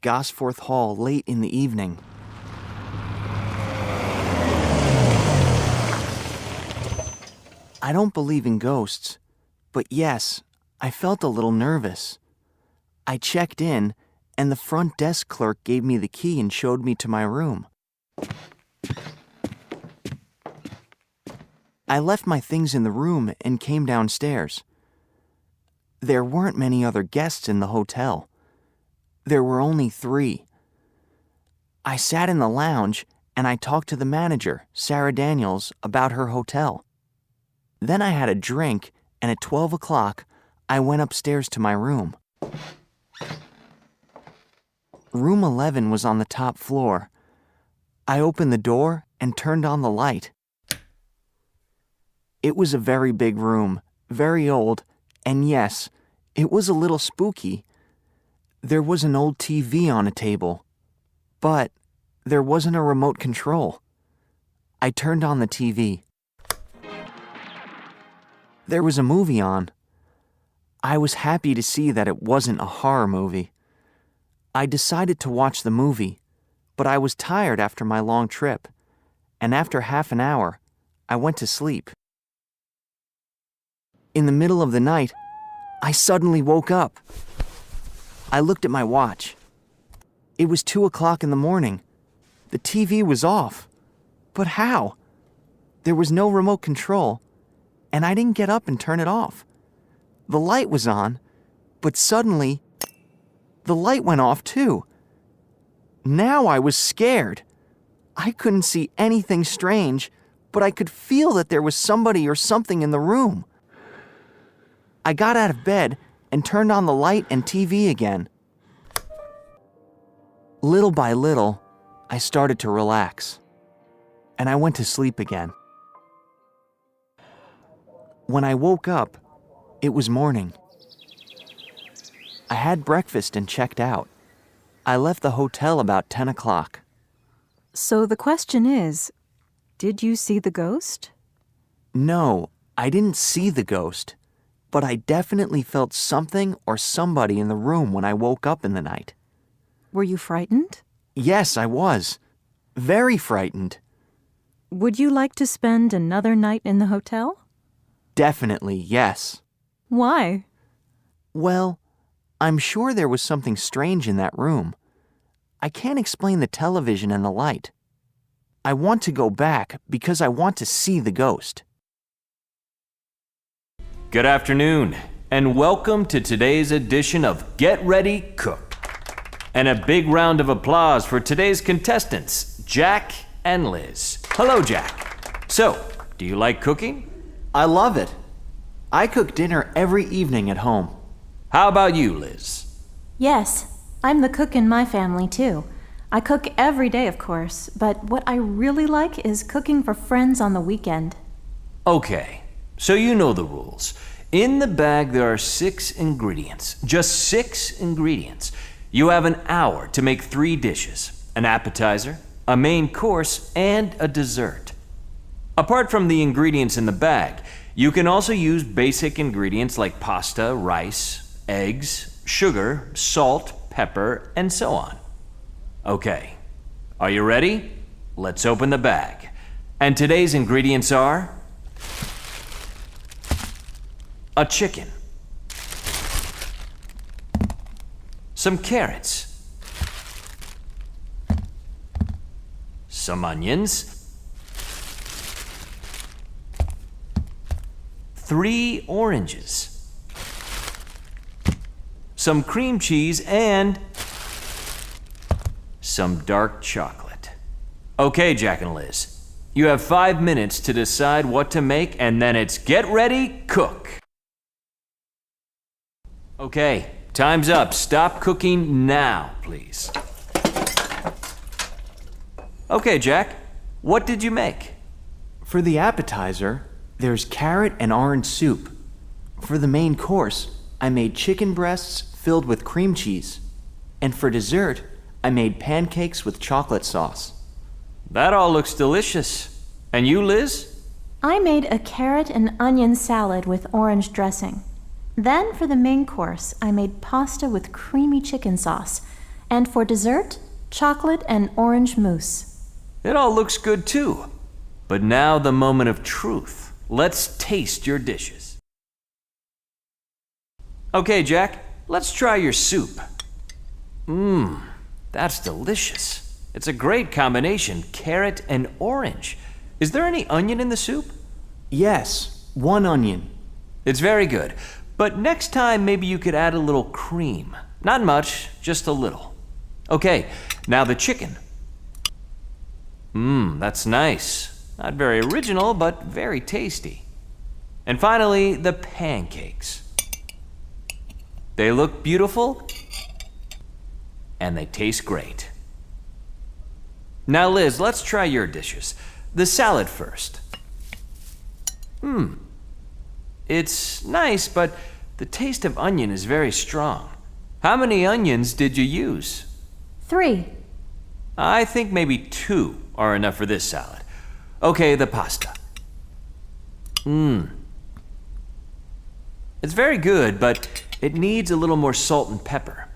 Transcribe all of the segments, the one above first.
Gosforth Hall late in the evening. I don't believe in ghosts, but yes, I felt a little nervous. I checked in, and the front desk clerk gave me the key and showed me to my room. I left my things in the room and came downstairs. There weren't many other guests in the hotel. There were only 3. I sat in the lounge and I talked to the manager, Sarah Daniels, about her hotel. Then I had a drink, and at 12 o'clock, I went upstairs to my room. Room 11 was on the top floor. I opened the door and turned on the light. It was a very big room, very old, and yes, it was a little spooky. There was an old TV on a table, but there wasn't a remote control. I turned on the TV. There was a movie on. I was happy to see that it wasn't a horror movie. I decided to watch the movie, but I was tired after my long trip, and after half an hour, I went to sleep. In the middle of the night, I suddenly woke up. I looked at my watch. It was 2 o'clock in the morning. The TV was off. But how? There was no remote control, and I didn't get up and turn it off. The light was on, but suddenly, the light went off too. Now I was scared. I couldn't see anything strange, but I could feel that there was somebody or something in the room. I got out of bed and turned on the light and TV again. Little by little, I started to relax, and I went to sleep again. When I woke up, it was morning. I had breakfast and checked out. I left the hotel about 10 o'clock. So the question is, did you see the ghost? No, I didn't see the ghost, but I definitely felt something or somebody in the room when I woke up in the night. Were you frightened? Yes, I was. Very frightened. Would you like to spend another night in the hotel? Definitely, yes. Why? Well, I'm sure there was something strange in that room. I can't explain the television and the light. I want to go back because I want to see the ghost. Good afternoon, and welcome to today's edition of Get Ready, Cook. And a big round of applause for today's contestants, Jack and Liz. Hello, Jack. So, do you like cooking? I love it. I cook dinner every evening at home. How about you, Liz? Yes, I'm the cook in my family too. I cook every day, of course, but what I really like is cooking for friends on the weekend. Okay, so you know the rules. In the bag there are 6 ingredients, just 6 ingredients. You have an hour to make 3 dishes, an appetizer, a main course, and a dessert. Apart from the ingredients in the bag, you can also use basic ingredients like pasta, rice, eggs, sugar, salt, pepper, and so on. Okay, are you ready? Let's open the bag. And today's ingredients are a chicken, some carrots, some onions, 3 oranges, some cream cheese, and some dark chocolate. Okay, Jack and Liz, you have 5 minutes to decide what to make, and then it's get ready, cook. Okay, time's up. Stop cooking now, please. Okay, Jack, what did you make? For the appetizer, there's carrot and orange soup. For the main course, I made chicken breasts filled with cream cheese. And for dessert, I made pancakes with chocolate sauce. That all looks delicious. And you, Liz? I made a carrot and onion salad with orange dressing. Then for the main course, I made pasta with creamy chicken sauce. And for dessert, chocolate and orange mousse. It all looks good too. But now the moment of truth. Let's taste your dishes. Okay, Jack, let's try your soup. That's delicious. It's a great combination, carrot and orange. Is there any onion in the soup? Yes, 1 onion. It's very good. But next time, maybe you could add a little cream. Not much, just a little. Okay, now the chicken. That's nice. Not very original, but very tasty. And finally, the pancakes. They look beautiful, and they taste great. Now, Liz, let's try your dishes. The salad first. It's nice, but the taste of onion is very strong. How many onions did you use? 3. I think maybe 2 are enough for this salad. Okay, the pasta. It's very good, but it needs a little more salt and pepper.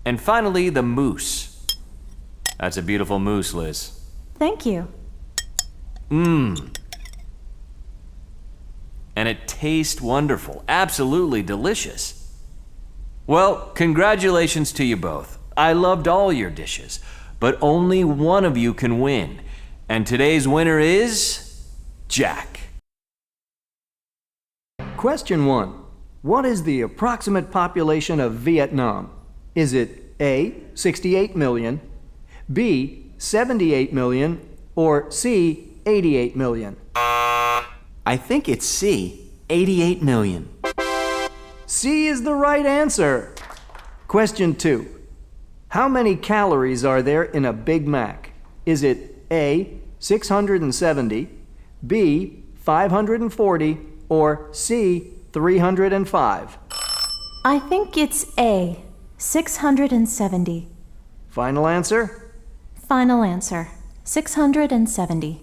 And finally, the mousse. That's a beautiful mousse, Liz. Thank you. And it tastes wonderful, absolutely delicious. Well, congratulations to you both. I loved all your dishes, but only one of you can win. And today's winner is Jack. Question 1. What is the approximate population of Vietnam? Is it A, 68 million, B, 78 million, or C, 88 million? I think it's C, 88 million. C is the right answer. Question 2. How many calories are there in a Big Mac? Is it A, 670, B, 540, or C, 305? I think it's A, 670. Final answer? Final answer, 670.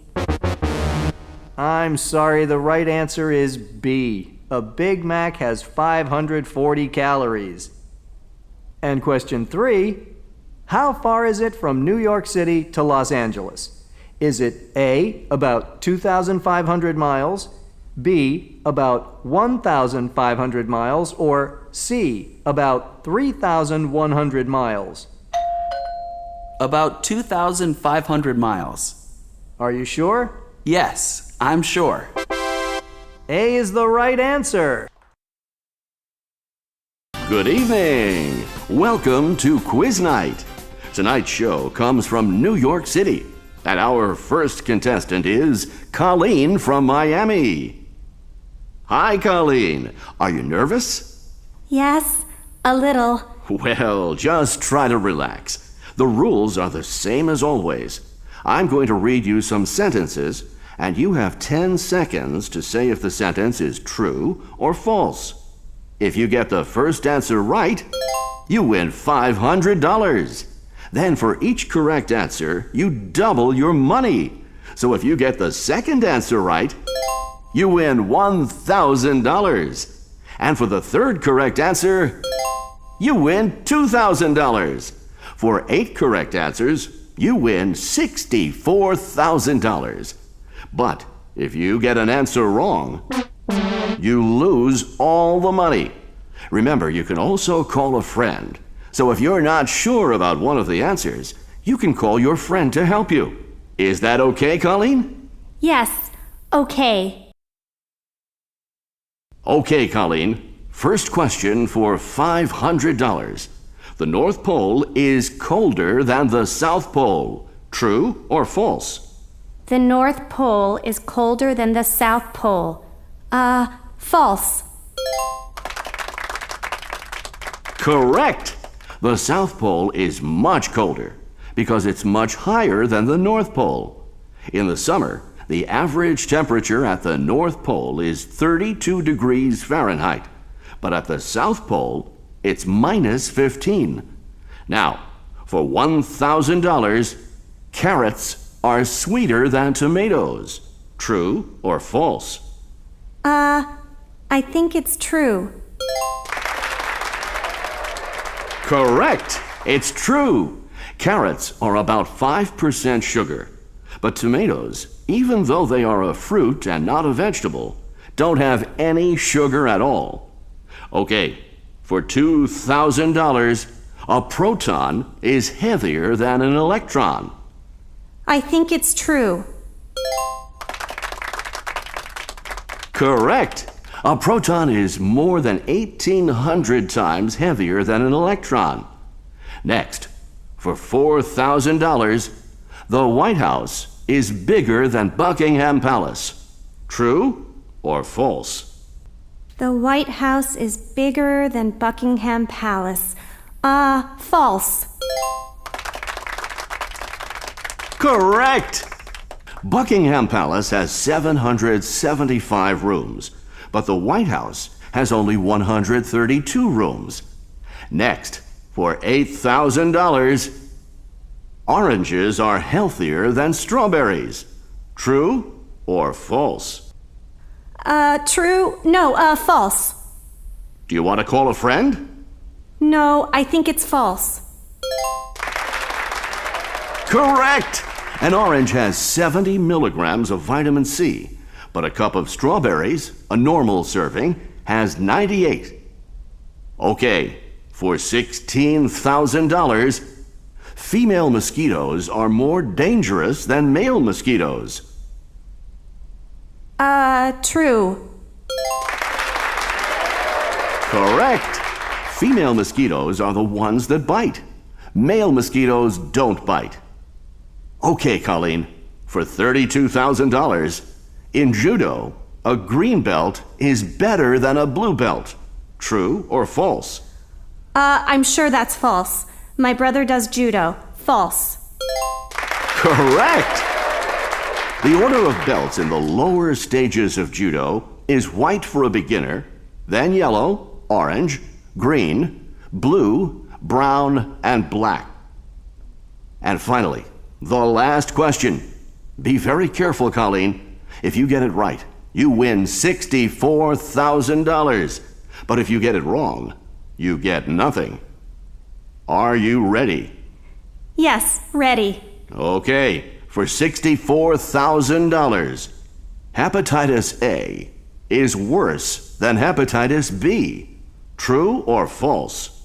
I'm sorry, the right answer is B. A Big Mac has 540 calories. And question 3, how far is it from New York City to Los Angeles? Is it A, about 2,500 miles, B, about 1,500 miles, or C, about 3,100 miles? About 2,500 miles. Are you sure? Yes, I'm sure. A is the right answer. Good evening. Welcome to Quiz Night. Tonight's show comes from New York City, and our first contestant is Colleen from Miami. Hi, Colleen. Are you nervous? Yes, a little. Well, just try to relax. The rules are the same as always. I'm going to read you some sentences, and you have 10 seconds to say if the sentence is true or false. If you get the first answer right, you win $500. Then for each correct answer, you double your money. So if you get the second answer right, you win $1,000. And for the third correct answer, you win $2,000. For 8 correct answers, you win $64,000. But if you get an answer wrong, you lose all the money. Remember, you can also call a friend. So if you're not sure about one of the answers, you can call your friend to help you. Is that okay, Colleen? Yes, okay. Okay, Colleen. First question for $500. The North Pole is colder than the South Pole. True or false? The North Pole is colder than the South Pole. False. Correct! The South Pole is much colder because it's much higher than the North Pole. In the summer, the average temperature at the North Pole is 32 degrees Fahrenheit, but at the South Pole, it's minus 15. Now, for $1,000, carrots are sweeter than tomatoes. True or false? I think it's true. Correct! It's true. Carrots are about 5% sugar. But tomatoes, even though they are a fruit and not a vegetable, don't have any sugar at all. Okay, for $2,000, a proton is heavier than an electron. I think it's true. Correct. A proton is more than 1,800 times heavier than an electron. Next, for $4,000, the White House is bigger than Buckingham Palace. True or false? The White House is bigger than Buckingham Palace. False. Correct! Buckingham Palace has 775 rooms, but the White House has only 132 rooms. Next, for $8,000, oranges are healthier than strawberries. True or false? True. No, false. Do you want to call a friend? No, I think it's false. Correct! An orange has 70 milligrams of vitamin C, but a cup of strawberries, a normal serving, has 98. Okay, for $16,000, female mosquitoes are more dangerous than male mosquitoes. True. Correct. Female mosquitoes are the ones that bite. Male mosquitoes don't bite. Okay, Colleen, for $32,000, in judo, a green belt is better than a blue belt. True or false? I'm sure that's false. My brother does judo. False. Correct! The order of belts in the lower stages of judo is white for a beginner, then yellow, orange, green, blue, brown, and black. And finally, the last question. Be very careful, Colleen. If you get it right, you win $64,000. But if you get it wrong, you get nothing. Are you ready? Yes, ready. Okay, for $64,000, hepatitis A is worse than hepatitis B. True or false?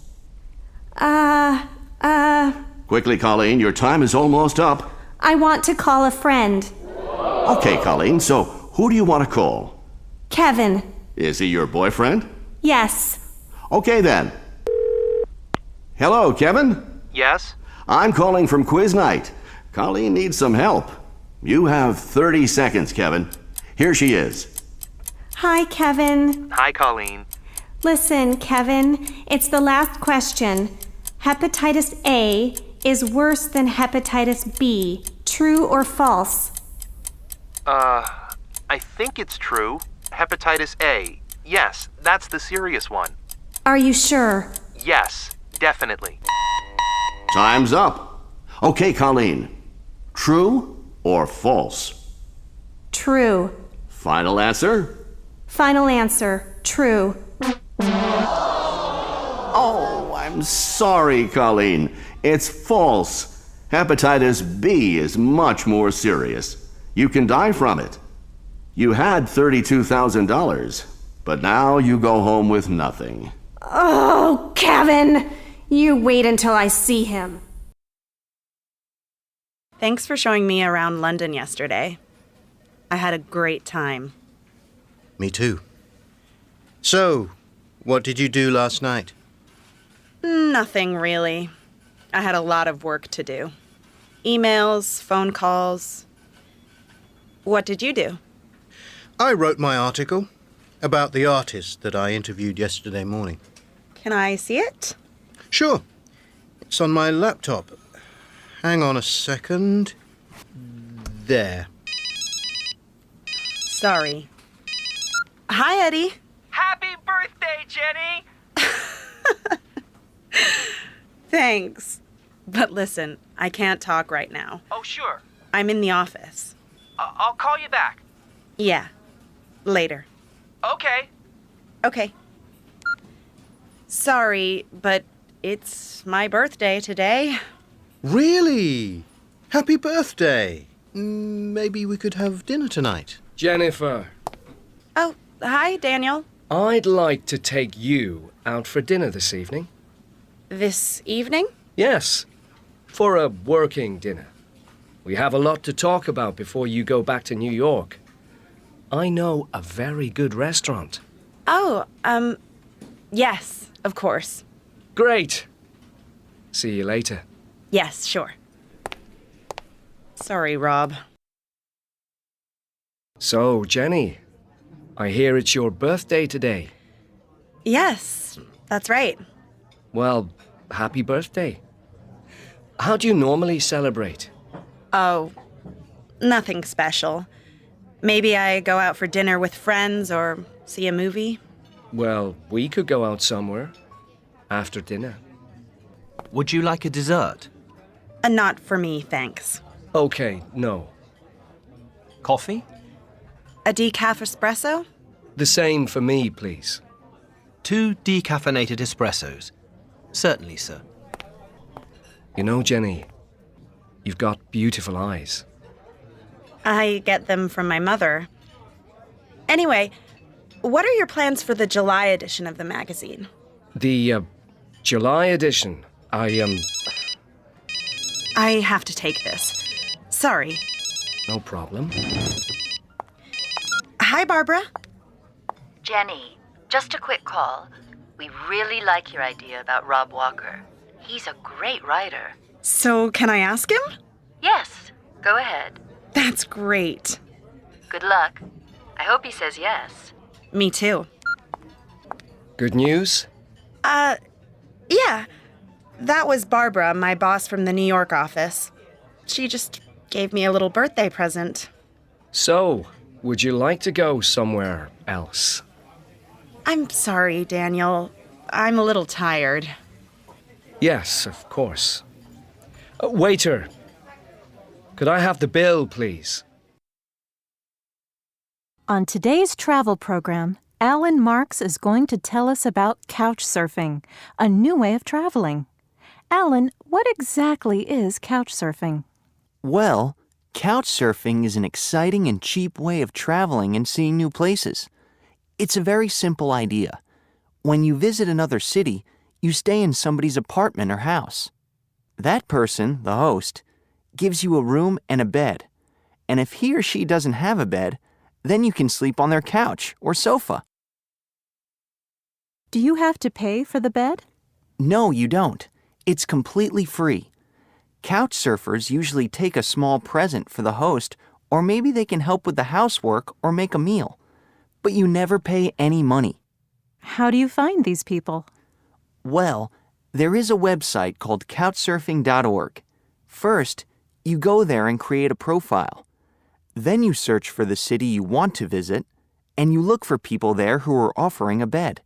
Quickly, Colleen, your time is almost up. I want to call a friend. Okay, Colleen, so who do you want to call? Kevin. Is he your boyfriend? Yes. Okay, then. Hello, Kevin? Yes? I'm calling from quiz night. Colleen needs some help. You have 30 seconds, Kevin. Here she is. Hi, Kevin. Hi, Colleen. Listen, Kevin, it's the last question. Hepatitis A is worse than hepatitis B. True or false? I think it's true. Hepatitis A. Yes, that's the serious one. Are you sure? Yes, definitely. Time's up. Okay, Colleen. True or false? True. Final answer? Final answer. True. Oh, I'm sorry, Colleen. It's false. Hepatitis B is much more serious. You can die from it. You had $32,000, but now you go home with nothing. Oh, Kevin! You wait until I see him. Thanks for showing me around London yesterday. I had a great time. Me too. So, what did you do last night? Nothing really. I had a lot of work to do. Emails, phone calls. What did you do? I wrote my article about the artist that I interviewed yesterday morning. Can I see it? Sure. It's on my laptop. Hang on a second. There. Sorry. Hi, Eddie. Happy birthday, Jenny! Thanks. But listen, I can't talk right now. Oh, sure. I'm in the office. I'll call you back. Yeah. Later. Okay. Okay. Sorry, but It's my birthday today. Really? Happy birthday! Maybe we could have dinner tonight. Jennifer, Oh, hi, Daniel. I'd like to take you out for dinner this evening. This evening? Yes, for a working dinner. We have a lot to talk about before you go back to New York. I know a very good restaurant. Oh, yes, of course. Great. See you later. Yes, sure. Sorry, Rob. So, Jenny, I hear it's your birthday today. Yes, that's right. Well, happy birthday. How do you normally celebrate? Oh, nothing special. Maybe I go out for dinner with friends or see a movie. Well, we could go out somewhere after dinner. Would you like a dessert? Not for me, thanks. Okay, no. Coffee? A decaf espresso? The same for me, please. 2 decaffeinated espressos. Certainly, sir. You know, Jenny, you've got beautiful eyes. I get them from my mother. Anyway, what are your plans for the July edition of the magazine? The July edition, I have to take this. Sorry. No problem. Hi, Barbara. Jenny, just a quick call. We really like your idea about Rob Walker. He's a great writer. So, can I ask him? Yes, go ahead. That's great. Good luck. I hope he says yes. Me too. Good news? Yeah. That was Barbara, my boss from the New York office. She just gave me a little birthday present. So, would you like to go somewhere else? I'm sorry, Daniel. I'm a little tired. Yes, of course. Waiter, could I have the bill, please? On today's travel program, Alan Marks is going to tell us about couch surfing, a new way of traveling. Alan, what exactly is couch surfing? Well, couch surfing is an exciting and cheap way of traveling and seeing new places. It's a very simple idea. When you visit another city, you stay in somebody's apartment or house. That person, the host, gives you a room and a bed. And if he or she doesn't have a bed, then you can sleep on their couch or sofa. Do you have to pay for the bed? No, you don't. It's completely free. Couch surfers usually take a small present for the host, or maybe they can help with the housework or make a meal. But you never pay any money. How do you find these people? Well, there is a website called couchsurfing.org. First, you go there and create a profile. Then you search for the city you want to visit, and you look for people there who are offering a bed.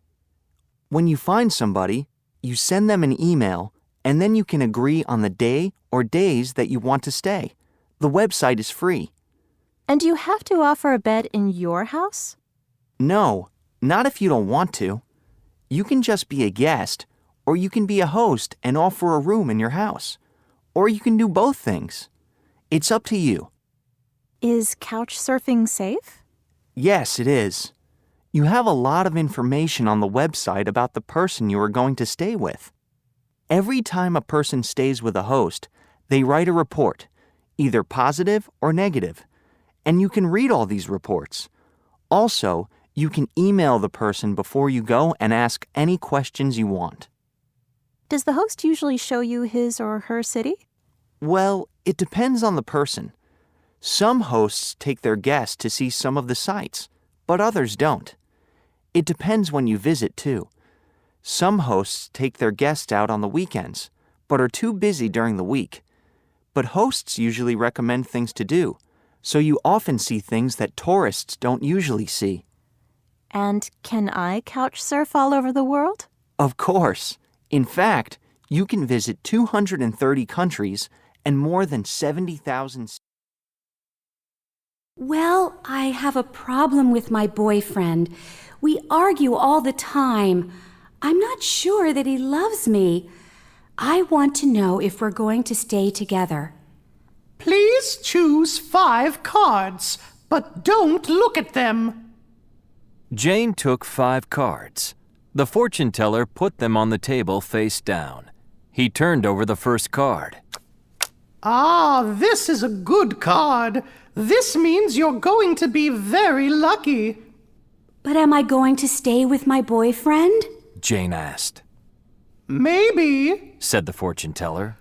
When you find somebody, you send them an email, and then you can agree on the day or days that you want to stay. The website is free. And do you have to offer a bed in your house? No, not if you don't want to. You can just be a guest, or you can be a host and offer a room in your house. Or you can do both things. It's up to you. Is couch surfing safe? Yes, it is. You have a lot of information on the website about the person you are going to stay with. Every time a person stays with a host, they write a report, either positive or negative, and you can read all these reports. Also, you can email the person before you go and ask any questions you want. Does the host usually show you his or her city? Well, it depends on the person. Some hosts take their guests to see some of the sights, but others don't. It depends when you visit, too. Some hosts take their guests out on the weekends, but are too busy during the week. But hosts usually recommend things to do, so you often see things that tourists don't usually see. And can I couch surf all over the world? Of course. In fact, you can visit 230 countries and more than 70,000 Well, I have a problem with my boyfriend. We argue all the time. I'm not sure that he loves me. I want to know if we're going to stay together. Please choose 5 cards, but don't look at them. Jane took 5 cards. The fortune teller put them on the table face down. He turned over the first card. Ah, this is a good card. This means you're going to be very lucky. But am I going to stay with my boyfriend? Jane asked. Maybe, said the fortune teller.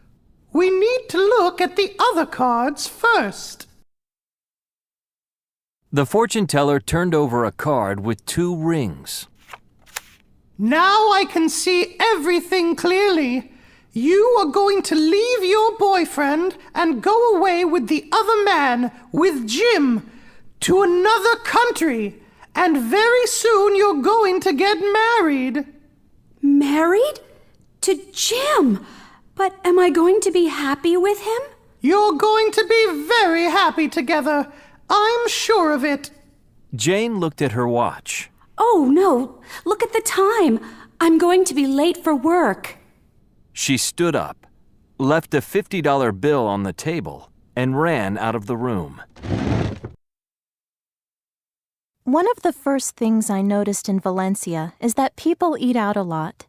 We need to look at the other cards first. The fortune teller turned over a card with 2 rings. Now I can see everything clearly. You are going to leave your boyfriend and go away with the other man, with Jim, to another country. And very soon you're going to get married. Married? To Jim? But am I going to be happy with him? You're going to be very happy together. I'm sure of it. Jane looked at her watch. Oh, no. Look at the time. I'm going to be late for work. She stood up, left a $50 bill on the table, and ran out of the room. One of the first things I noticed in Valencia is that people eat out a lot.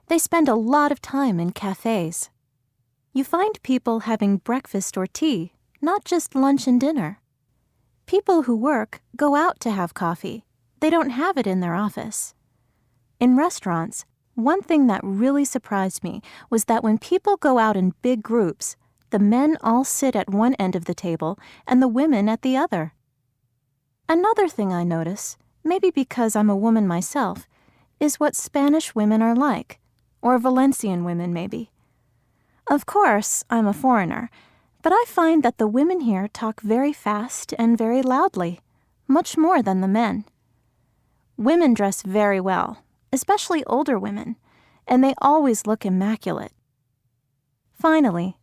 They spend a lot of time in cafes. You find people having breakfast or tea, not just lunch and dinner. People who work go out to have coffee. They don't have it in their office. In restaurants, one thing that really surprised me was that when people go out in big groups, the men all sit at one end of the table and the women at the other. Another thing I notice, maybe because I'm a woman myself, is what Spanish women are like, or Valencian women maybe. Of course, I'm a foreigner, but I find that the women here talk very fast and very loudly, much more than the men. Women dress very well, especially older women, and they always look immaculate. Finally,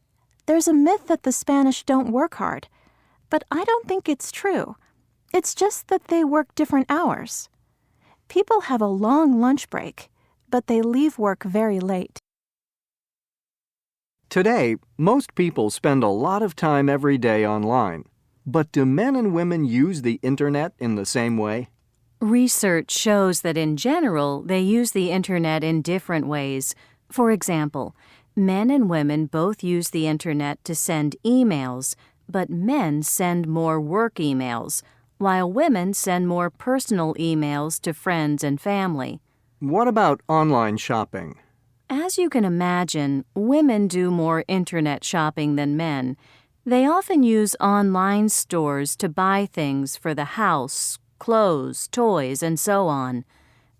there's a myth that the Spanish don't work hard, but I don't think it's true. It's just that they work different hours. People have a long lunch break, but they leave work very late. Today, most people spend a lot of time every day online. But do men and women use the internet in the same way? Research shows that in general, they use the internet in different ways. For example, men and women both use the internet to send emails, but men send more work emails, while women send more personal emails to friends and family. What about online shopping? As you can imagine, women do more internet shopping than men. They often use online stores to buy things for the house, clothes, toys, and so on.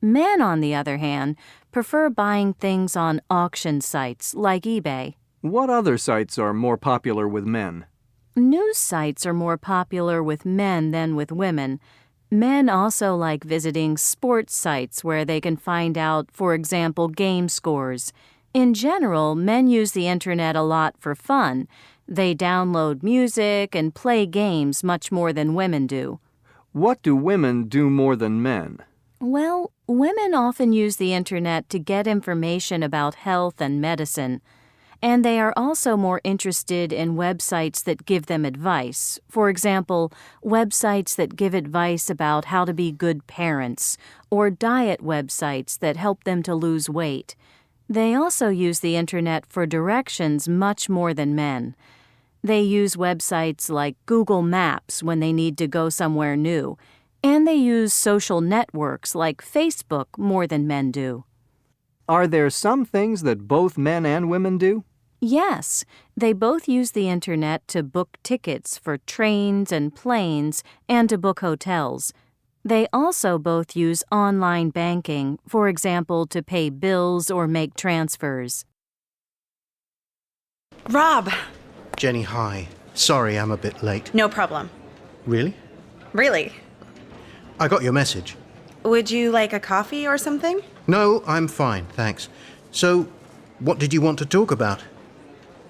Men, on the other hand, prefer buying things on auction sites like eBay. What other sites are more popular with men? News sites are more popular with men than with women. Men also like visiting sports sites where they can find out, for example, game scores. In general, men use the internet a lot for fun. They download music and play games much more than women do. What do women do more than men? Well, women often use the internet to get information about health and medicine. And they are also more interested in websites that give them advice. For example, websites that give advice about how to be good parents, or diet websites that help them to lose weight. They also use the internet for directions much more than men. They use websites like Google Maps when they need to go somewhere new, and they use social networks like Facebook more than men do. Are there some things that both men and women do? Yes, they both use the internet to book tickets for trains and planes and to book hotels. They also both use online banking, for example, to pay bills or make transfers. Rob! Jenny, hi. Sorry I'm a bit late. No problem. Really? Really? I got your message. Would you like a coffee or something? No, I'm fine, thanks. So, what did you want to talk about?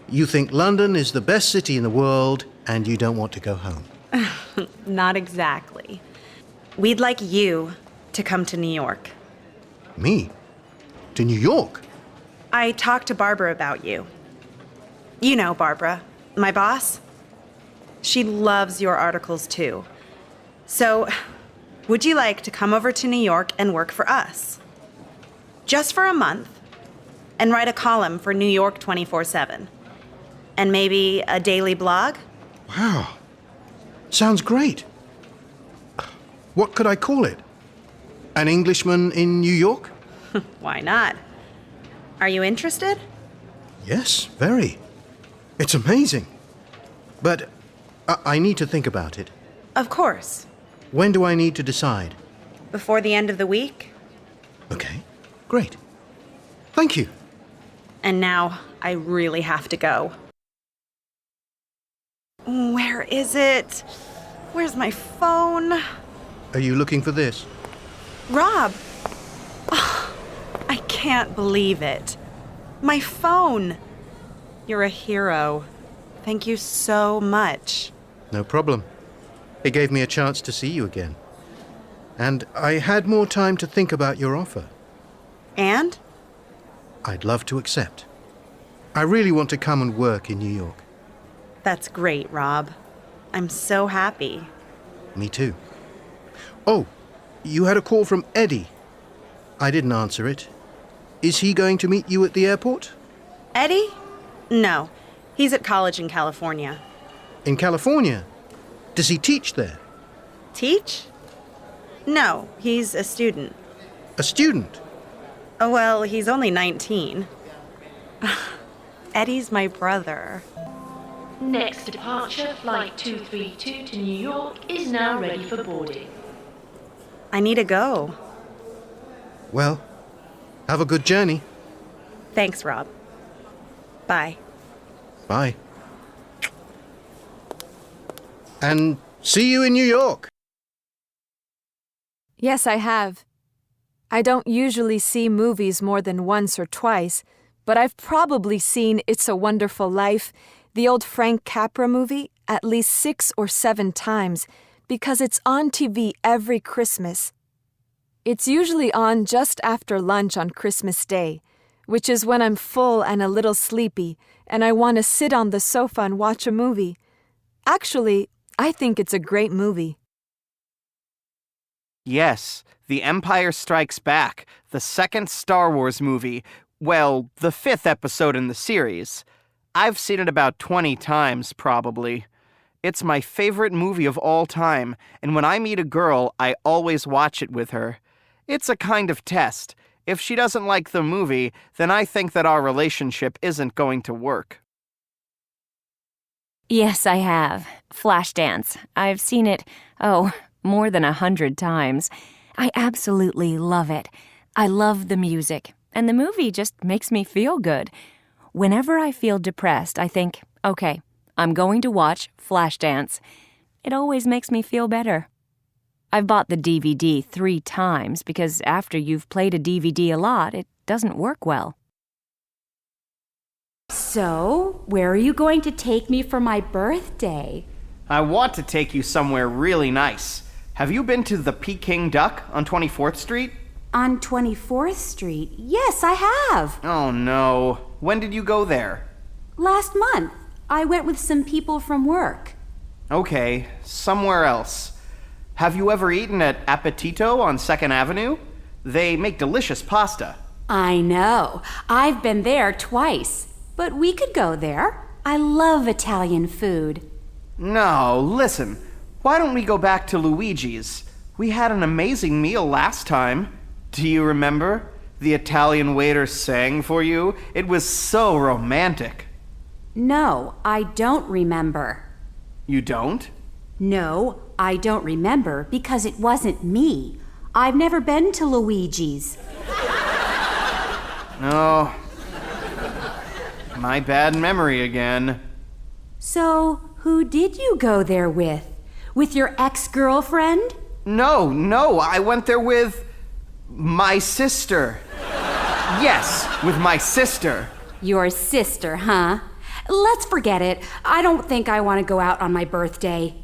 You think London is the best city in the world, and you don't want to go home. Not exactly. We'd like you to come to New York. Me? To New York? I talked to Barbara about you. You know Barbara, my boss. She loves your articles too. So, would you like to come over to New York and work for us? Just for a month, and write a column for New York 24/7. And maybe a daily blog? Wow. Sounds great. What could I call it? An Englishman in New York? Why not? Are you interested? Yes, very. It's amazing. But I need to think about it. Of course. When do I need to decide? Before the end of the week. Okay, great. Thank you. And now I really have to go. Where is it? Where's my phone? Are you looking for this? Rob! Oh, I can't believe it. My phone! You're a hero. Thank you so much. No problem. It gave me a chance to see you again. And I had more time to think about your offer. And? I'd love to accept. I really want to come and work in New York. That's great, Rob. I'm so happy. Me too. Oh, you had a call from Eddie. I didn't answer it. Is he going to meet you at the airport? Eddie? No. He's at college in California. In California? Does he teach there? Teach? No, he's a student. A student? Oh, well, he's only 19. Eddie's my brother. Next departure, Flight 232 to New York is now ready for boarding. I need to go. Well, have a good journey. Thanks, Rob. Bye. Bye. And see you in New York. Yes, I have. I don't usually see movies more than once or twice, but I've probably seen It's a Wonderful Life, the old Frank Capra movie, at least 6 or 7 times, because it's on TV every Christmas. It's usually on just after lunch on Christmas Day, which is when I'm full and a little sleepy, and I want to sit on the sofa and watch a movie. Actually, I think it's a great movie. Yes, The Empire Strikes Back, the second Star Wars movie. Well, the 5th episode in the series. I've seen it about 20 times, probably. It's my favorite movie of all time, and when I meet a girl, I always watch it with her. It's a kind of test. If she doesn't like the movie, then I think that our relationship isn't going to work. Yes, I have. Flashdance. I've seen it, more than 100 times. I absolutely love it. I love the music, and the movie just makes me feel good. Whenever I feel depressed, I think, okay, I'm going to watch Flashdance. It always makes me feel better. I've bought the DVD 3 times because after you've played a DVD a lot, it doesn't work well. So, where are you going to take me for my birthday? I want to take you somewhere really nice. Have you been to the Peking Duck on 24th Street? On 24th Street? Yes, I have. Oh no. When did you go there? Last month. I went with some people from work. Okay, somewhere else. Have you ever eaten at Appetito on 2nd Avenue? They make delicious pasta. I know. I've been there twice. But we could go there. I love Italian food. No, listen. Why don't we go back to Luigi's? We had an amazing meal last time. Do you remember? The Italian waiter sang for you. It was so romantic. No, I don't remember. You don't? No, I don't remember because it wasn't me. I've never been to Luigi's. Oh, my bad memory again. So, who did you go there with? With your ex-girlfriend? No, I went there with my sister. Yes, with my sister. Your sister, huh? Let's forget it. I don't think I want to go out on my birthday.